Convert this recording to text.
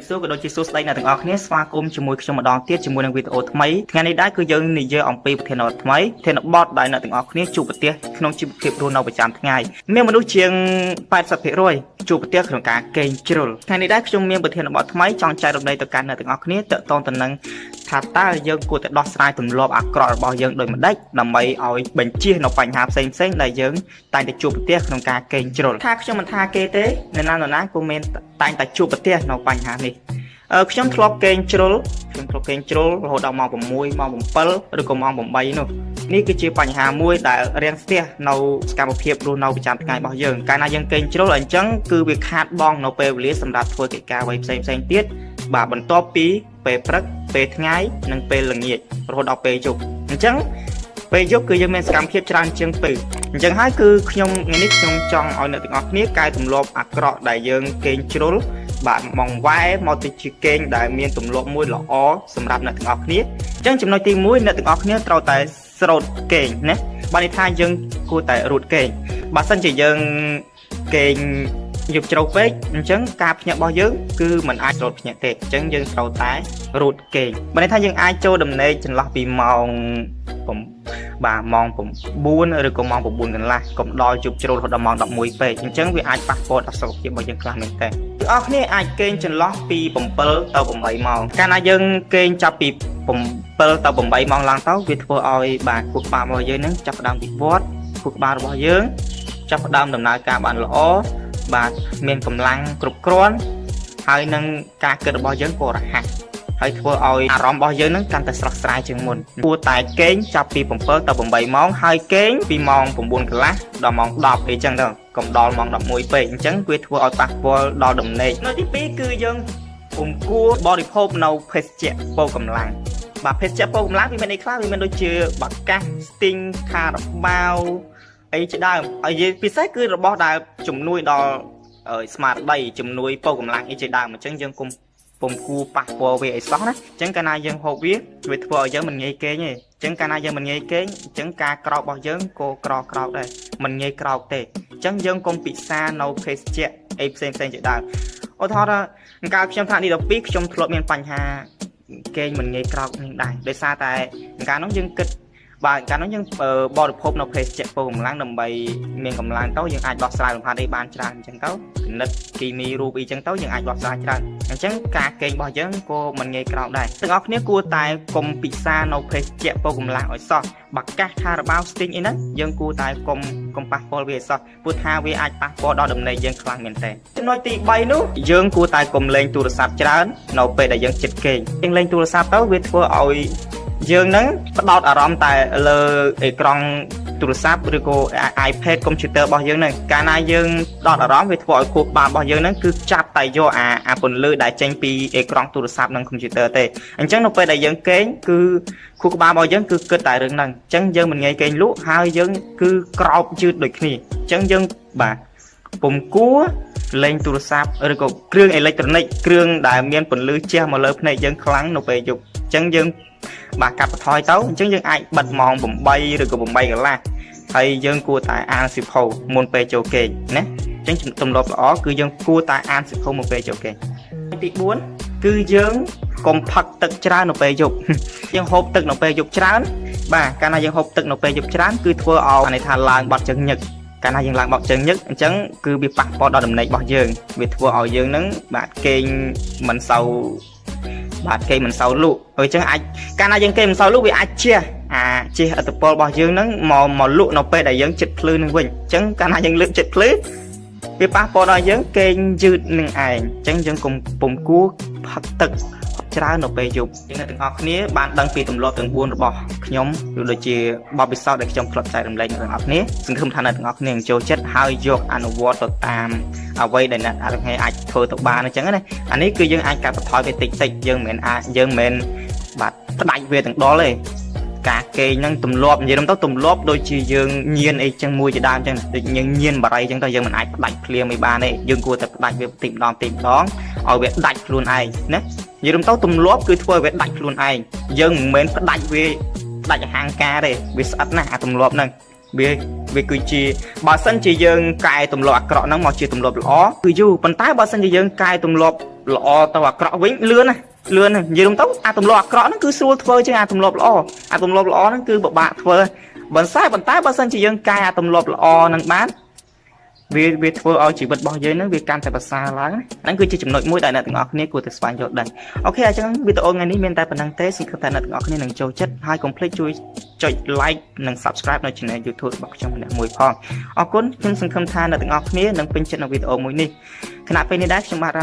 Số của đôi chỉ số đây là từng ở xóa cùng chỉ mùi trong một đòn tiết chỉ mùi năng video mấy ngày nay đã cứ dân này giờ ông pi thì nó mấy thì nó bọt đại là từng ở chụp một tiết không chỉ kịp luôn đâu phải chạm ngày miếng mà đối chiêng bài sập hiện rồi chụp một tiếtของการเก่งจริงngày nay đã trong miếng bật hiện nó bọt mấy trong trái đồng đây từการlà từng ở tự tôn tình năng thà ta dân của tự đo sai từng lọp ác cọ bao dân đời một đấy là mấy ỏi bệnh chia nó phải hạp xem đại dân tại để chụp một tiếtของการเก่งจริงถ้าtrong mình tha kê tế nên là nó comment tại chụp một tiết nó phải hạp nàyខ្ញុំធ្លាប់កេងជ្រុលរហូតដល់ម៉ោង6ម៉ោង7ឬក៏ម៉ោង8នោះនេះគឺជាបញ្ហាមួយដែលរាំងស្ទះនៅសកម្មភាពរស់នៅប្រចាំថ្ងៃរបស់យើងកាលណាយើងកេងជ្រុលអញ្ចឹងគឺវាខាតបង់នៅពេលវេលាសម្រាប់ធ្វើកិច្ចការអ្វីផ្សេងទៀតបាទបន្ទាប់ពីពេលព្រឹកពេលថ្ងៃនិងពេលល្ងាចរហូតដល់ពេលយប់អញ្ចឹងពេលយប់គឺយើងមានសកម្មភាពច្រើនជាងពេលអញ្ចឹងហើយគឺខ្ញុំថ្ងៃនេះខ្ញុំចង់ឲ្យអ្នកទាំងអស់គ្នាកែទម្លាប់អាក្រក់ដែលយើងកេងជ្រុលបាទមកវ៉ែមកទៅជាកេងដែលមានទម្លាប់មួយល្អសម្រាប់អ្នកទាំងអស់គ្នាអញ្ចឹងចំណុចទី1អ្នកទាំងអស់គ្នាត្រូវតែស្រោតកេងណាបើនេះថាយើងគួរតែរត់កេងបើសិនជាយើងកេងយប់ជ្រៅពេកអញ្ចឹងការភ្ញាក់របស់យើងគឺមិនអាចស្រោតភ្ញាក់ទេអញ្ចឹងយើងត្រូវតែរត់កេងបើនេះថាយើងអាចចូលដំណេកចន្លោះពីម៉ោងម៉ោង9ឬក៏ម៉ោង9កន្លះកុំដល់យប់ជ្រៅរហូតដល់ម៉ោង11ពេកអញ្ចឹងវាអាចប៉ះពាល់ដល់សុខភាពរបស់យើងខ្លះមែនតើអ្នកនរគ្នាអាចកេងចន្លោះពី7ទៅ8ម៉ោងកាលណាយើងកេងចាប់ពី7ទៅ8ម៉ោងឡើងទៅវាធ្វើឲ្យបាទខួរក្បាលរបស់យើងនឹងចាប់ផ្ដើមវិវត្តខួរក្បាលរបស់យើងចាប់ផ្ដើមដំណើរការបានល្អបាទមានកម្លាំងគ្រប់គ្រាន់ហើយនឹងការគិតរបស់យើងក៏រហ័សហើយធ្វើឲ្យអារម្មណ៍របស់យើងនឹងកាន់តែស្រស់ស្រាយជាងមុនគួរតែកេងចាប់ពី7ទៅ8ម៉ោងហើយកេងពីម៉ោង9កន្លះដល់ម៉ោង10អីចឹងទៅកុំដល់ម៉ោង11ពេកអញ្ចឹងវាធ្វើឲ្យប៉ះពាល់ដល់ដំណេកនៅទី2គឺយើងពុំគួរបរិភោគនៅភេសជ្ជៈពោកម្លាំងបាទភេសជ្ជៈពោកម្លាំងវាមានអីខ្លះវាមានដូចជាបាកាសស្ទីងខារបាវអីជាដើមហើយពិសេសគឺរបស់ដែលជំនួយដល់ស្មារតីជំនួយពោកម្លាំងអីជាដើមអញ្ចឹងយើងពុំគួរប៉ះពាល់វាអីសោះណាអញ្ចឹងកាលណាយើងហូបវាធ្វើឲ្យយើងមិនងាយគេងទេអញ្ចឹងកាលណាយើងមិនងាយគេងអញ្ចឹងការក្រោករបស់យើងក៏ក្រោកដែរមិនងាយក្រោកទេអញ្ចឹងយើងកុំពិសានៅភេសជ្ជៈអីផ្សេងជាដើមឧទាហរណ៍ថាកាលខ្ញុំថ្នាក់នេះ12ខ្ញុំធ្លាប់មានបញ្ហាគេងមិនងាយក្រោកនឹងដែរដោយសារតែកាលនោះយើងគិតបាទកាលនោះយើងបរិភោគនៅភេសជ្ជៈពោកម្លាំងដើម្បីមានកម្លាំងទៅយើងអាចដោះស្រាយបញ្ហានេះបានច្រើនអញ្ចឹងទៅគណិតគីមីរូបអីចឹងទៅយើងអាចដោះស្រាយច្រើនអញ្ចឹងការកេងរបស់យើងក៏មិនងាយក្រោកដែរទាំងអស់គ្នាគួរតែកុំពិសានៅភេសជ្ជៈពោកម្លាំងឲ្យសោះបាកាសខារបាវស្ទីងអីហ្នឹងយើងគួរតែកុំប៉ះពាល់វាឲ្យសោះព្រោះថាវាអាចប៉ះពាល់ដល់ដំណេកយើងខ្លាំងមែនតើចំណុចទី3នោះយើងគួរតែកុំលេងទូរស័ព្ទច្រើននៅពេលដែលយើងជិតគេងយើងលេងទូរស័ព្ទទៅវាធ្វើឲ្យយើងនឹងផ្ដោតអារម្មណ៍តែលើអេក្រង់ទូរស័ព្ទឬក៏ iPad computer របស់យើងហ្នឹងកាលណាយើងផ្ដោតអារម្មណ៍វាធ្វើឲ្យខួរក្បាលរបស់យើងហ្នឹងគឺចាប់តែយកអាពន្លឺដែលចេញពីអេក្រង់ទូរស័ព្ទនិង computer ទេអញ្ចឹងនៅពេលដែលយើងគេងគឺខួរក្បាលរបស់យើងគឺគិតតែរឿងហ្នឹងអញ្ចឹងយើងមិនងាយគេងលក់ហើយយើងគឺក្រោកយឺតដូចគ្នាអញ្ចឹងយើងបាទពុំគួរលេងទូរស័ព្ទឬក៏គ្រឿងអេឡិចត្រូនិកគ្រឿងដែលមានពន្លឺជះមកលើភ្នែកយើងខ្លាំងនៅពេលយប់អញ្ចឹងយើងបាទកាត់បន្ថយទៅអញ្ចឹងយើងអាចបិទម៉ោង8ឬក៏8កន្លះហើយយើងគួរតែអានសៀវភៅមុនពេលចូលគេងណាអញ្ចឹងទម្លាប់ល្អគឺយើងគួរតែអានសៀវភៅមុនពេលចូលគេងទី4គឺយើងកុំផឹកទឹកច្រើននៅពេលយប់យើងហូបទឹកនៅពេលយប់ច្រើនបាទកាលណាយើងហូបទឹកនៅពេលយប់ច្រើនគឺធ្វើឲ្យន័យថាឡើងបាត់ជើងញឹកកាលណាយើងឡើងបាត់ជើងញឹកអញ្ចឹងគឺវាប៉ះពាល់ដល់ដំណេករបស់យើងវាធ្វើឲ្យយើងនឹងបាទគេងមិនសូវបាទគេមិនសូវលក់អញ្ចឹងអាចកាលណាយើងគេមិនសូវលក់វាអាចជះឥទ្ធិពលរបស់យើងហ្នឹងមកលក់នៅពេលដែលយើងចិត្តភ្លឺនឹងវិញអញ្ចឹងកាលណាយើងលើកចិត្តភ្លឺវាប៉ះពាល់ដល់យើងគេងយឺតនឹងឯងអញ្ចឹងយើងពុំគួរផឹកទឹកច្រើននៅពេលយប់យើងអ្នកទាំងអស់គ្នាបានដឹងពីទម្លាប់ទាំង4របស់ខ្ញុំឬដូចជាបទពិសោធន៍ដែលខ្ញុំធ្លាប់ចែករំលែកដល់អ្នកទាំងអស់គ្នាសង្ឃឹមថាអ្នកទាំងអស់គ្នាចូលចិត្តហើយយកអនុវត្តទៅតាមអ្វីដែលអ្នកទាំងអស់គ្នាអាចធ្វើទៅបានអញ្ចឹងណាអានេះគឺយើងអាចកាត់បន្ថយវាតិចយើងមិនបាទផ្ដាច់វាទាំងដល់ទេការគេងហ្នឹងទម្លាប់និយាយទៅទម្លាប់ដូចជាយើងញៀនអីចឹងមួយជាដើមចឹងដូចយើងញៀនបារីចឹងទៅយើងមិនអាចផ្ដាច់ភ្លាមមិនបានទេយើងគួរតែផ្ដាច់វាបន្តិចម្ដងឲ្យវាដាច់ខ្លួនឯងណានិយាយទៅទម្លាប់គឺធ្វើឲ្យវាដាច់ខ្លួនឯងយើងមិនមែនផ្ដាច់វាដាច់អហង្ការទេវាស្អិតណាស់អាទម្លាប់ហ្នឹងវាគឺជាបើសិនជាយើងកែទម្លាប់អាក្រក់ហ្នឹងមកជាទម្លាប់ល្អគឺយូរប៉ុន្តែបើសិនជាយើងកែទម្លាប់ ល្អទៅអាក្រក់វិញលឿនណាលឿននិយាយទៅអាទម្លាប់អាក្រក់ហ្នឹងគឺស្រួលធ្វើជាងអាទម្លាប់ល្អអាទម្លាប់ល្អហ្នឹងគឺពិបាកធ្វើប៉ុន្តែបើសិនជាយើងកែអាទម្លាប់ល្អហ្នឹងបានវាធ្វើឲ្យជីវិតរបស់យើងហ្នឹងវាកាន់តែប្រសើរឡើងហ្នឹងគឺជាចំណុចមួយដែលអ្នកទាំងអស់គ្នាគួរតែស្វែងយល់ដឹងអូខេអញ្ចឹងវីដេអូថ្ងៃនេះមានតែប៉ុណ្្នឹងទេសង្ឃឹមថាអ្នកទាំងអស់គ្នានឹងចូលចិត្តហើយកុំភ្លេចជួយចុច like និង subscribe នៅ channel YouTube របស់ខ្ញុំម្នាក់មួយផងអរគុណខ្ញុំសង្ឃឹមថាអ្នកទាំងអស់គ្នានឹងពេញចិត្តនឹងវីដេអូមួយនេះខណៈពេលនេះដែរខ្ញុំបាទ